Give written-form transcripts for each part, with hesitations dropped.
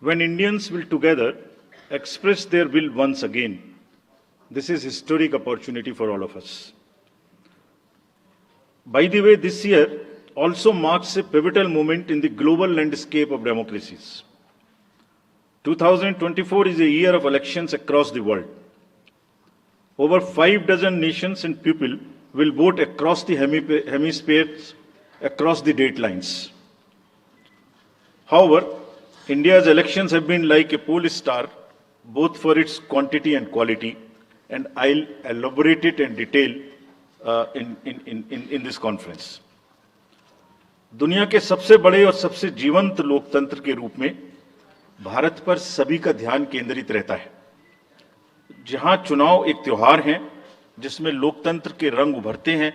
when Indians will together express their will once again. This is historic opportunity for all of us. By the way, this year also marks a pivotal moment in the global landscape of democracies. 2024 is a year of elections across the world. Over 6 nations and people will vote across the hemispheres, across the date lines. However, India's elections have been like a pole star, both for its quantity and quality, and I'll elaborate it in detail in this conference. दुनिया के सबसे बड़े और सबसे जीवंत लोकतंत्र के रूप में भारत पर सभी का ध्यान केंद्रित रहता है। जहां चुनाव एक त्योहार है जिसमें लोकतंत्र के रंग उभरते हैं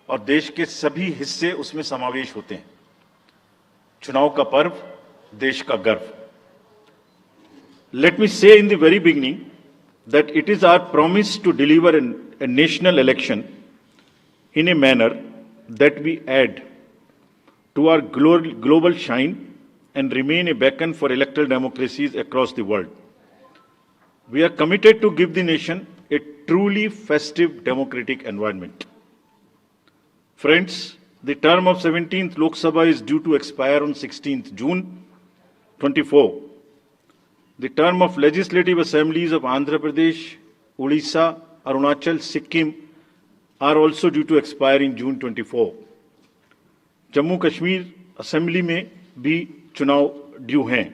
और देश के सभी हिस्से उसमें समावेश होते हैं। चुनाव का पर्व, देश का गर्व। Let me say in the very beginning that it is our promise to deliver a national election in a manner that we add to our global shine and remain a beacon for electoral democracies across the world. We are committed to give the nation a truly festive democratic environment. Friends, the term of 17th Lok Sabha is due to expire on 16th June 24. The term of legislative assemblies of Andhra Pradesh, Odisha, Arunachal, Sikkim are also due to expire in June 24. Jammu Kashmir assembly में भी चुनाव due हैं।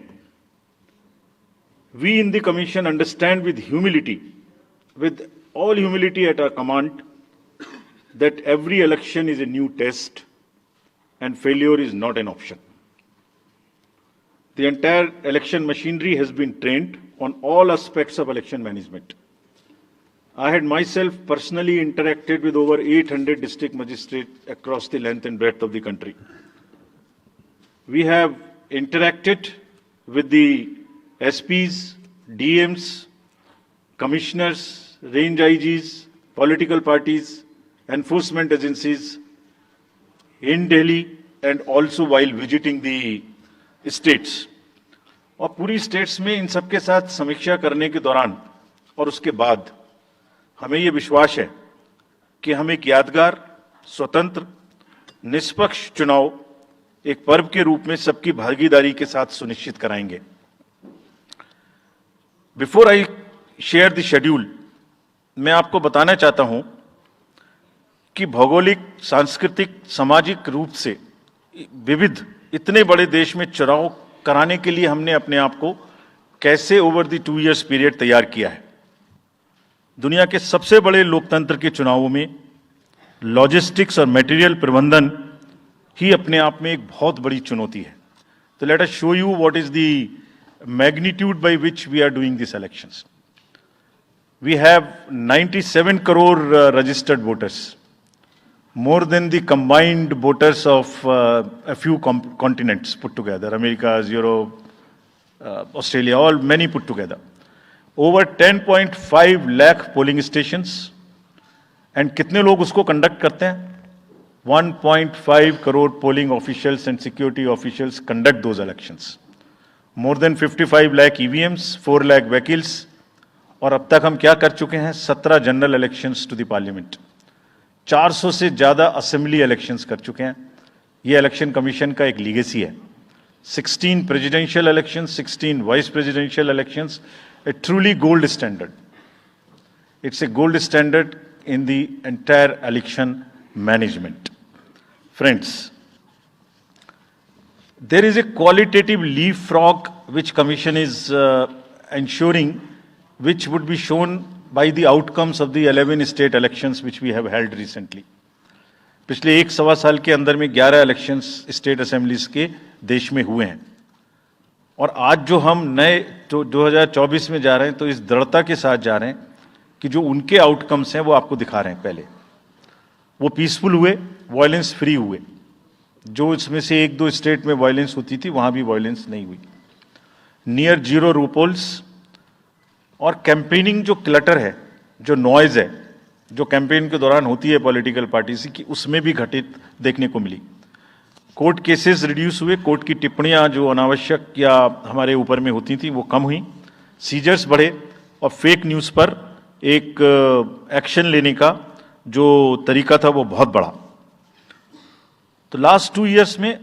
We in the Commission understand with all humility at our command, that every election is a new test and failure is not an option. The entire election machinery has been trained on all aspects of election management. I had myself personally interacted with over 800 district magistrates across the length and breadth of the country. We have interacted with the SPs, DMs, commissioners, range IGs, political parties, enforcement agencies in Delhi and also while visiting the states. और पूरी states में इन सबके साथ समीक्षा करने के दौरान और उसके बाद हमें ये विश्वास है कि हम एक यादगार, स्वतंत्र, निष्पक्ष चुनाव एक पर्व के रूप में सबकी भागीदारी के साथ सुनिश्चित कराएंगे। Before I share the schedule, मैं आपको बताना चाहता हूं कि भौगोलिक, सांस्कृतिक, सामाजिक रूप से विविध इतने बड़े देश में चुनाव कराने के लिए हमने अपने आप को कैसे ओवर द 2 इयर्स पीरियड तैयार किया है। दुनिया के सबसे बड़े लोकतंत्र के चुनावों में लॉजिस्टिक्स और मटेरियल प्रबंधन ही अपने आप में एक बहुत बड़ी चुनौती है। तो let us show you what is the magnitude by which we are doing this elections. We have 97 crore registered voters, more than the combined voters of a few continents put together, America, Europe, Australia, all many put together. Over 10.5 lakh polling stations, and कितने लोग उसको conduct करते हैं? 1.5 crore polling officials and security officials conduct those elections. More than 55 lakh EVMs, 4 lakh vehicles, और अब तक हम क्या कर चुके हैं? 17 general elections to the parliament, 400 से ज्यादा असेंबली इलेक्शंस कर चुके हैं। ये इलेक्शन कमीशन का एक लीगेसी है। 16 presidential elections, 16 vice presidential elections, a truly gold standard. It's a gold standard in the entire election management. Friends, there is a qualitative leapfrog which Commission is ensuring, which would be shown by the outcomes of the 11 state elections which we have held recently. पिछले 1-1.25 साल के अंदर में 11 elections state assemblies के देश में हुए हैं, और आज जो हम नए 2024 में जा रहे हैं तो इस दृढ़ता के साथ जा रहे हैं कि जो उनके आउटकम्स हैं वो आपको दिखा रहे हैं। पहले वो पीसफुल हुए, वायलेंस फ्री हुए। जो इसमें से 1-2 स्टेट में वायलेंस होती थी वहां भी वायलेंस नहीं हुई। नियर जीरो रूपोल्स, और कैंपेनिंग जो क्लटर है, जो नॉइज है, जो कैंपेन के दौरान होती है पॉलिटिकल पार्टीज की, उसमें भी घटित देखने को मिली। कोर्ट केसेस रिड्यूस हुए, कोर्ट की टिप्पणियां जो अनावश्यक या हमारे ऊपर में होती थी वो कम हुई, सीजर्स बढ़े और फेक न्यूज़ पर एक एक्शन लेने का जो तरीका था वो बहुत बढ़ा। तो लास्ट 2 इयर्स में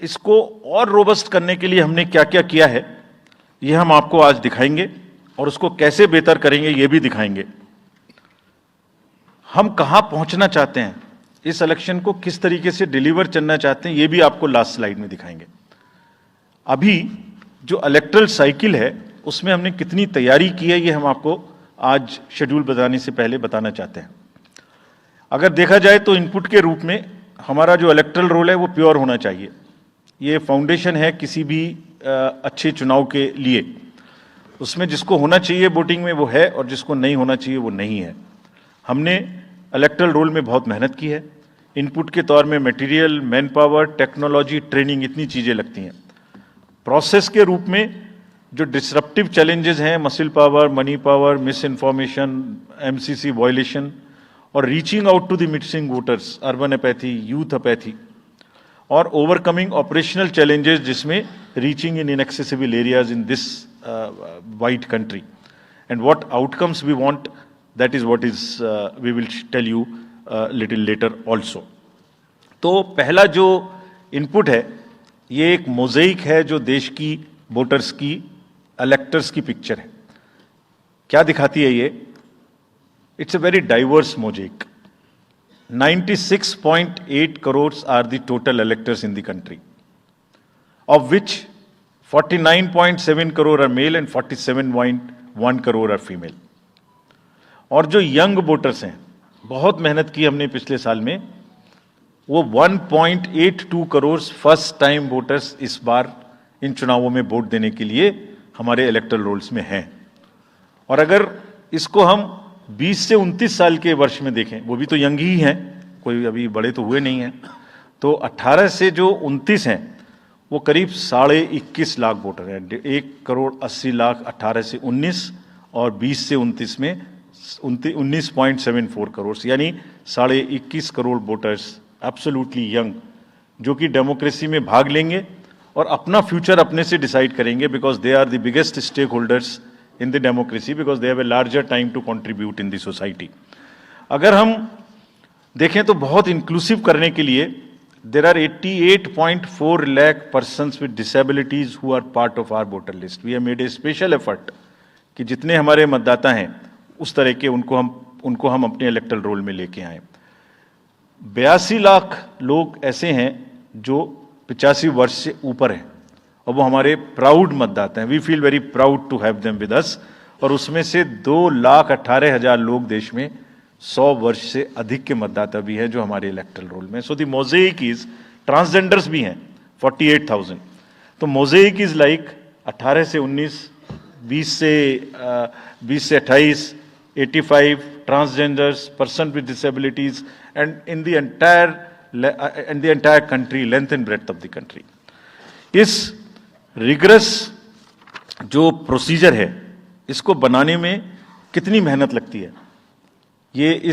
इसको और रोबस्ट करने के लिए हमने क्या क्या किया है ये हम आपको आज दिखाएंगे और उसको कैसे बेहतर करेंगे ये भी दिखाएंगे। हम कहां पहुंचना चाहते हैं, इस इलेक्शन को किस तरीके से डिलीवर करना चाहते हैं ये भी आपको लास्ट स्लाइड में दिखाएंगे। अभी जो इलेक्टरल साइकिल है उसमें हमने कितनी तैयारी की है ये हम आपको आज शेड्यूल बताने से पहले बताना चाहते हैं। अगर देखा जाए तो इनपुट के रूप में हमारा जो इलेक्टरल रोल है वो प्योर होना चाहिए। ये फाउंडेशन है किसी भी अच्छे चुनाव के लिए। उसमें जिसको होना चाहिए वोटिंग में वो है और जिसको नहीं होना चाहिए वो नहीं है। हमने इलेक्टरल रोल में बहुत मेहनत की है। इनपुट के तौर में material, manpower, technology, training, इतनी चीज़ें लगती हैं। प्रोसेस के रूप में जो डिसरप्टिव चैलेंजेस हैं, muscle power, money power, misinformation, MCC violation और reaching out to the missing voters, urban apathy, youth apathy और ओवरकमिंग ऑपरेशनल चैलेंजेस जिसमें reaching in inaccessible areas in this wide country and what outcomes we want, that is what is we will tell you little later also. तो पहला जो input है ये एक मोज़ेइक है जो देश की वोटर्स की, इलेक्टर्स की पिक्चर है। क्या दिखाती है ये? It's a very diverse mosaic. 96.8 crores are the total electors in the country, of which 49.7 crore are male and 47.1 crore are female. और जो यंग वोटर्स हैं, बहुत मेहनत की हमने पिछले साल में, वो 1.82 करोड़ फर्स्ट टाइम वोटर्स इस बार इन चुनावों में वोट देने के लिए हमारे इलेक्टरल रोल्स में हैं। और अगर इसको हम 20 से 29 साल के वर्ष में देखें, वो भी तो यंग ही हैं, कोई अभी बड़े तो हुए नहीं हैं, तो 18 से जो 29 हैं वो करीब 21.5 लाख वोटर हैं। 1,80,00,000 18 से 19 और 20 से 29 में 19.74 करोड़, यानी 21.5 करोड़ वोटर्स एब्सोल्युटली यंग, जो कि डेमोक्रेसी में भाग लेंगे और अपना फ्यूचर अपने से डिसाइड करेंगे, because they are the biggest stake holders in the democracy because they have a larger time to contribute in the society. अगर हम देखें तो बहुत इंक्लूसिव करने के लिए there are 88.4 lakh persons with disabilities who are part of our voter list. We have made a special effort कि जितने हमारे मतदाता हैं उस तरह के उनको हम अपने इलेक्टरल रोल में लेके आए। 82 लाख लोग ऐसे हैं जो 85 वर्ष से ऊपर हैं और वो हमारे प्राउड मतदाता हैं। We feel very proud to have them with us. और उसमें से 2,18,000 लोग देश में 100 वर्ष से अधिक के मतदाता भी हैं जो हमारे इलेक्टरल रोल में। सो द मोज़ेइक इज, ट्रांसजेंडर्स भी हैं 48,000। तो मोज़ेइक इज लाइक 18 से 19, 20 से 28, 85 transgenders, person with disabilities and in the entire country, length and breadth of the country. इस रिगरस जो प्रोसीजर है इसको बनाने में कितनी मेहनत लगती है, ये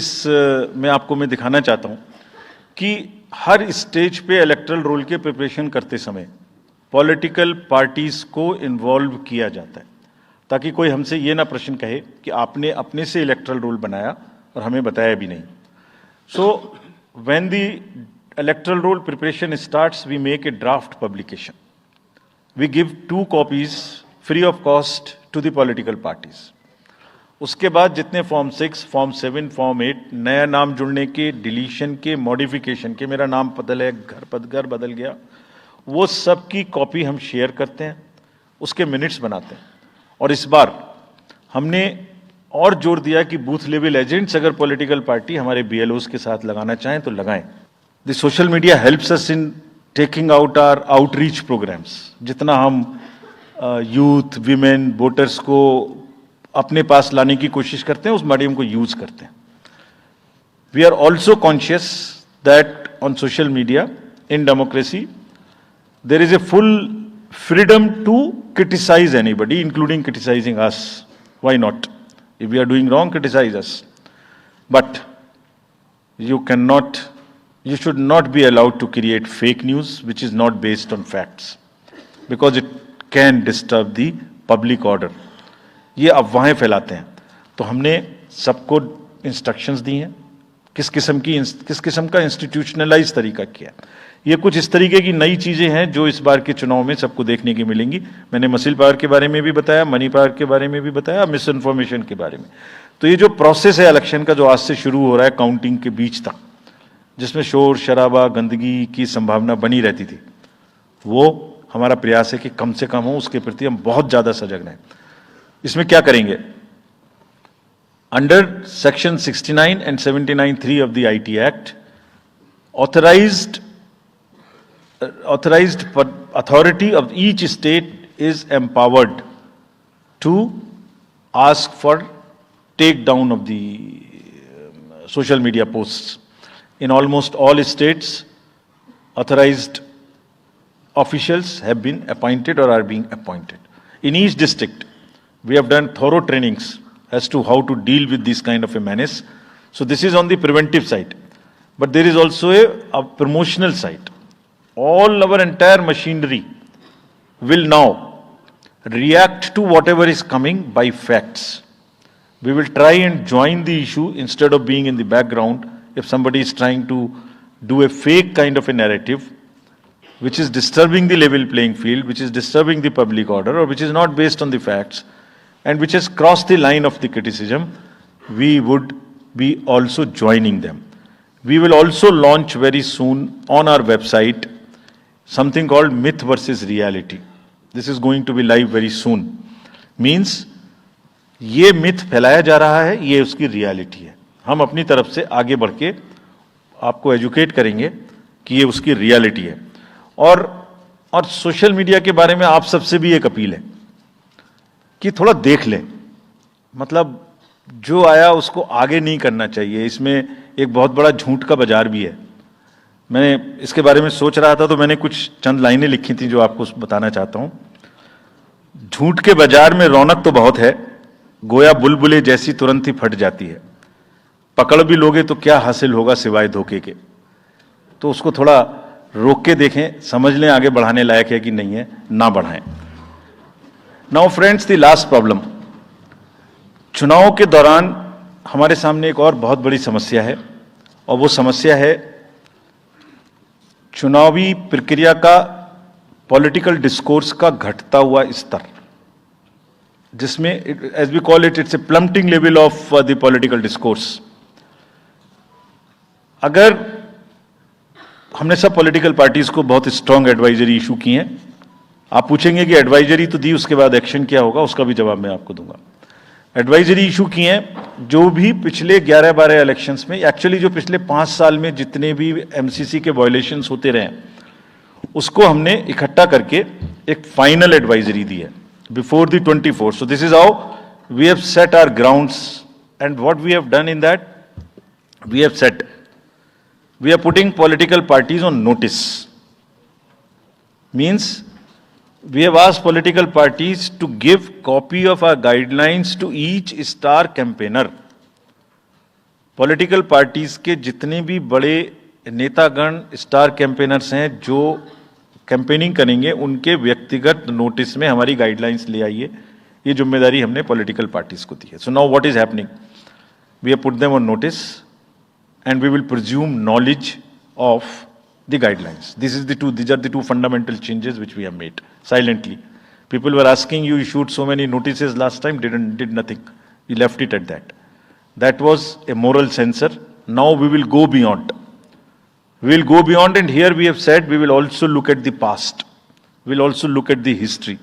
मैं आपको दिखाना चाहता हूं कि हर स्टेज पे इलेक्टरल रोल के प्रिपरेशन करते समय पॉलिटिकल पार्टीज को इन्वॉल्व किया जाता है, ताकि कोई हमसे ये ना प्रश्न कहे कि आपने अपने से इलेक्टरल रोल बनाया और हमें बताया भी नहीं। So when the electoral roll preparation starts, we make a draft publication. We give 2 copies free of cost to the political parties. उसके बाद जितने फॉर्म 6, फॉर्म 7, फॉर्म 8, नया नाम जुड़ने के, डिलीशन के, मॉडिफिकेशन के, मेरा नाम बदल है, घर बदल गया, वो सब की कॉपी हम शेयर करते हैं, उसके मिनट्स बनाते हैं। और इस बार हमने और जोर दिया कि बूथ लेवल एजेंट्स अगर पॉलिटिकल पार्टी हमारे BLOs के साथ लगाना चाहें तो लगाएं। The social media helps us in taking out our outreach programmes. जितना हम यूथ, विमेन, वोटर्स को अपने पास लाने की कोशिश करते हैं, उस मीडियम को यूज करते हैं। We are also conscious that on social media in democracy there is a full freedom to criticise anybody, including criticising us. Why not? If we are doing wrong, criticise us, but you cannot you should not be allowed to create fake news which is not based on facts, because it can disturb the public order. ये अफवाहें फैलाते हैं, तो हमने सबको instructions दी हैं किस किस्म का इंस्टीट्यूशनलाइज तरीका किया। ये कुछ इस तरीके की नई चीजें हैं जो इस बार के चुनाव में सबको देखने की मिलेंगी। मैंने मसल पावर के बारे में भी बताया, मनी पावर के बारे में भी बताया, मिस इन्फॉर्मेशन के बारे में। तो ये जो प्रोसेस है इलेक्शन का, जो आज से शुरू हो रहा है काउंटिंग के बीच तक, जिसमें शोर शराबा गंदगी की संभावना बनी रहती थी, वो हमारा प्रयास है कि कम से कम हो, उसके प्रति हम बहुत ज्यादा सजग रहें। इसमें क्या करेंगे? Under section 69 and 79(3) of the IT Act, authorized authority of each state is empowered to ask for takedown of the social media posts. In almost all states, authorized officials have been appointed or are being appointed. In each district, we have done thorough trainings as to how to deal with this kind of a menace. So this is on the preventive side. But there is also a promotional side. All our entire machinery will now react to whatever is coming by facts. We will try and join the issue instead of being in the background. If somebody is trying to do a fake kind of a narrative, which is disturbing the level playing field, which is disturbing the public order, or which is not based on the facts, and which has crossed the line of the criticism, we would be also joining them. We will also launch very soon on our website something called Myth versus Reality. This is going to be live very soon. Means ये myth फैलाया जा रहा है, ये उसकी reality है। हम अपनी तरफ से आगे बढ़ के आपको एजुकेट करेंगे कि ये उसकी रियलिटी है। और सोशल मीडिया के बारे में आप सबसे भी एक अपील है कि थोड़ा देख लें, मतलब जो आया उसको आगे नहीं करना चाहिए। इसमें एक बहुत बड़ा झूठ का बाजार भी है। मैंने इसके बारे में सोच रहा था तो मैंने कुछ चंद लाइनें लिखी थी जो आपको बताना चाहता हूं। झूठ के बाजार में रौनक तो बहुत है, गोया बुलबुले जैसी तुरंत ही फट जाती है। पकड़ भी लोगे तो क्या हासिल होगा सिवाय धोखे के। तो उसको थोड़ा रोक के देखें, समझ लें आगे बढ़ाने लायक है कि नहीं है, ना बढ़ाएं। Now friends, the last problem, चुनाव के दौरान हमारे सामने एक और बहुत बड़ी समस्या है, और वो समस्या है चुनावी प्रक्रिया का, पॉलिटिकल डिस्कोर्स का घटता हुआ स्तर, जिसमें as we call it, it's a plummeting level of the political discourse. अगर हमने सब पॉलिटिकल पार्टीज को बहुत स्ट्रांग एडवाइजरी इशू की हैं, आप पूछेंगे कि एडवाइजरी तो दी, उसके बाद एक्शन क्या होगा, उसका भी जवाब मैं आपको दूंगा। एडवाइजरी इशू की हैं, जो भी पिछले 11-12 इलेक्शंस में, एक्चुअली जो पिछले 5 साल में जितने भी एमसीसी के वायलेशंस होते रहे, उसको हमने इकट्ठा करके एक फाइनल एडवाइजरी दी है before the 24th। So this is how we have set our grounds, and what we have done in that, we have set, we are putting political parties on notice. Means we have asked political parties to give copy of our guidelines to each star campaigner. Political parties के जितने भी बड़े नेतागण star campaigners हैं जो campaigning करेंगे, उनके व्यक्तिगत नोटिस में हमारी गाइडलाइंस ले आइए। ये जिम्मेदारी हमने पॉलिटिकल पार्टीज को दी है। So now what is happening, we have put them on notice and we will presume knowledge of the guidelines. These are the two fundamental changes which we have made silently. People were asking, you issued so many notices last time, did nothing. We left it at that. That was a moral censor. Now we will go beyond. We will go beyond, and here we have said we will also look at the past. We will also look at the history.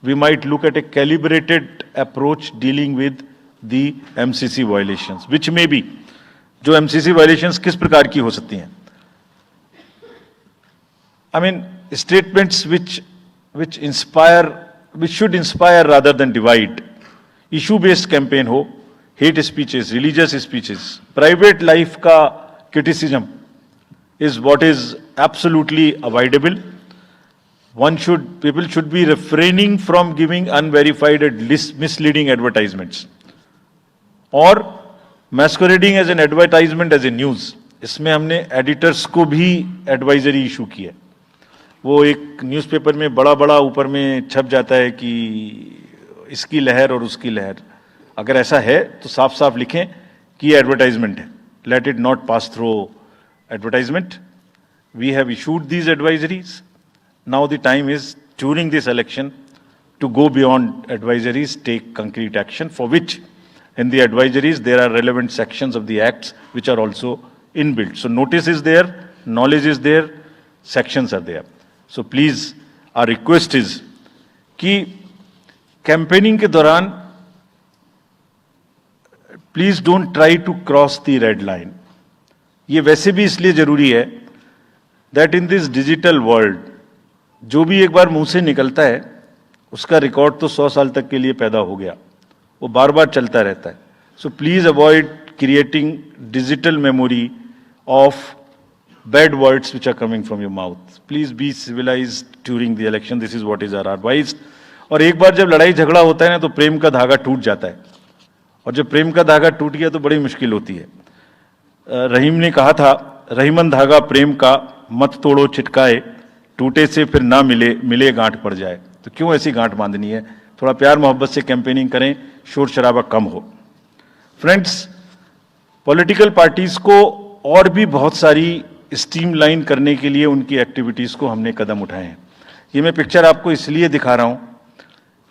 We might look at a calibrated approach dealing with the MCC violations, which may be, जो MCC violations किस प्रकार की हो सकती हैं। I mean statements which should inspire rather than divide, issue based campaign हो, hate speeches, religious speeches, private life का criticism is what is absolutely avoidable. People should be refraining from giving unverified and misleading advertisements or masquerading as an advertisement as a news. इसमें हमने editors को भी advisory issue की है। वो एक newspaper में बड़ा बड़ा ऊपर में छप जाता है कि इसकी लहर और उसकी लहर। अगर ऐसा है तो साफ साफ लिखें कि एडवर्टाइजमेंट है, let it not pass through advertisement. We have issued these advisories, now the time is during this election to go beyond advisories, take concrete action, for which in the advisories there are relevant sections of the acts which are also inbuilt. So notice is there, knowledge is there, sections are there. So please, our request is कि campaigning के दौरान please don't try to cross the red line. ये वैसे भी इसलिए जरूरी है that in this digital world जो भी एक बार मुंह से निकलता है उसका रिकॉर्ड तो 100 साल तक के लिए पैदा हो गया, वो बार बार चलता रहता है। So please avoid creating digital memory of bad words which are coming from your mouth. Please be civilised during the election, this is what is our advice. और एक बार जब लड़ाई झगड़ा होता है ना तो प्रेम का धागा टूट जाता है, और जब प्रेम का धागा टूट गया तो बड़ी मुश्किल होती है। रहीम ने कहा था, रहीमन धागा प्रेम का मत तोड़ो छिटकाए, टूटे से फिर ना मिले, मिले गांठ पड़ जाए। तो क्यों ऐसी गांठ बांधनी है? थोड़ा प्यार मोहब्बत से कैंपेनिंग करें, शोर शराबा कम हो। फ्रेंड्स, पॉलिटिकल पार्टीज को और भी बहुत सारी स्ट्रीमलाइन करने के लिए उनकी एक्टिविटीज को हमने कदम उठाए हैं। ये मैं पिक्चर आपको इसलिए दिखा रहा हूं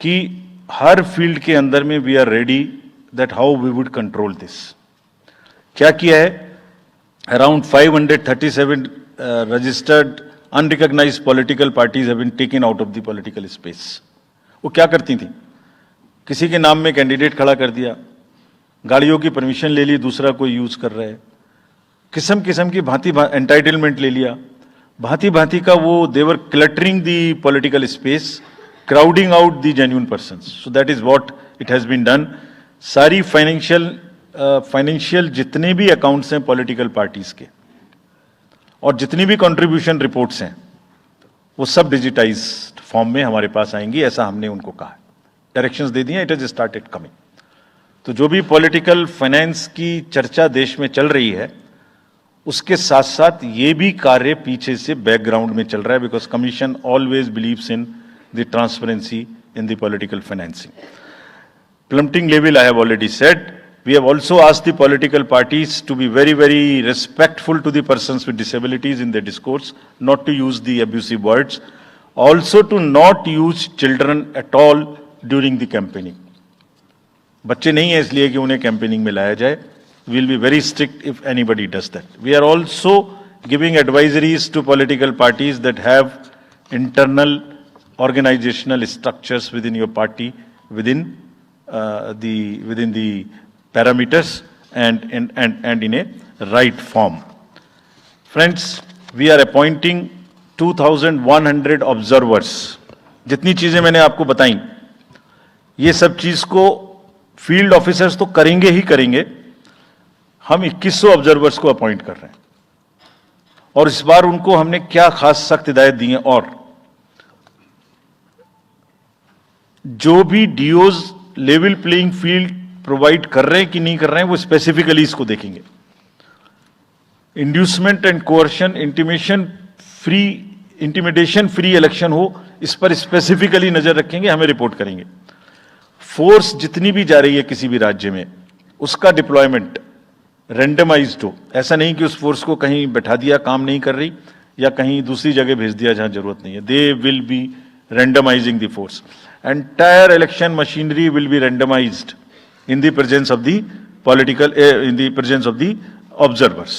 कि हर फील्ड के अंदर में we are ready that how we would control this. क्या किया है? Around 537 registered unrecognised political parties have been taken out of the political space. वो क्या करती थी? किसी के नाम में कैंडिडेट खड़ा कर दिया, गाड़ियों की परमिशन ले ली, दूसरा कोई यूज कर रहा है, किस्म किस्म की भांति एंटाइटलमेंट ले लिया, भांति भांति का वो they're cluttering the political space, crowding out the genuine persons. So that is what it has been done. सारी फाइनेंशियल जितने भी अकाउंट्स हैं पॉलिटिकल पार्टीज के और जितनी भी कंट्रीब्यूशन रिपोर्ट्स हैं वो सब डिजिटाइज्ड फॉर्म में हमारे पास आएंगी, ऐसा हमने उनको कहा है, डायरेक्शंस दे दिए, इट हैज स्टार्टेड कमिंग। तो जो भी पॉलिटिकल फाइनेंस की चर्चा देश में चल रही है उसके साथ साथ ये भी कार्य पीछे से बैकग्राउंड में चल रहा है, because commission always believes in the transparency in the political financing. Plumbing level I have already said. We have also asked the political parties to be very, very respectful to the persons with disabilities in their discourse, not to use the abusive words, also to not use children at all during the campaigning. बच्चे नहीं है इसलिए कि उन्हें campaigning में लाया जाए। We will be very strict if anybody does that. We are also giving advisories to political parties that have internal organizational structures within your party, within the parameters and in a right form. Friends, we are appointing 2,100 observers. जितनी चीजें मैंने आपको बताई, ये सब चीज को field officers तो करेंगे ही करेंगे। हम 2100 ऑब्जर्वर्स को अपॉइंट कर रहे हैं और इस बार उनको हमने क्या खास सख्त हिदायत दी है, और जो भी डीओज लेवल प्लेइंग फील्ड प्रोवाइड कर रहे हैं कि नहीं कर रहे हैं वो स्पेसिफिकली इसको देखेंगे। Inducement and coercion, intimidation free election हो, इस पर स्पेसिफिकली नजर रखेंगे, हमें रिपोर्ट करेंगे। फोर्स जितनी भी जा रही है किसी भी राज्य में उसका डिप्लॉयमेंट रैंडमाइज्ड हो, ऐसा नहीं कि उस फोर्स को कहीं बैठा दिया काम नहीं कर रही या कहीं दूसरी जगह भेज दिया जहां जरूरत नहीं है। They will be randomising the force. Entire election machinery will be randomised in the presence of the observers.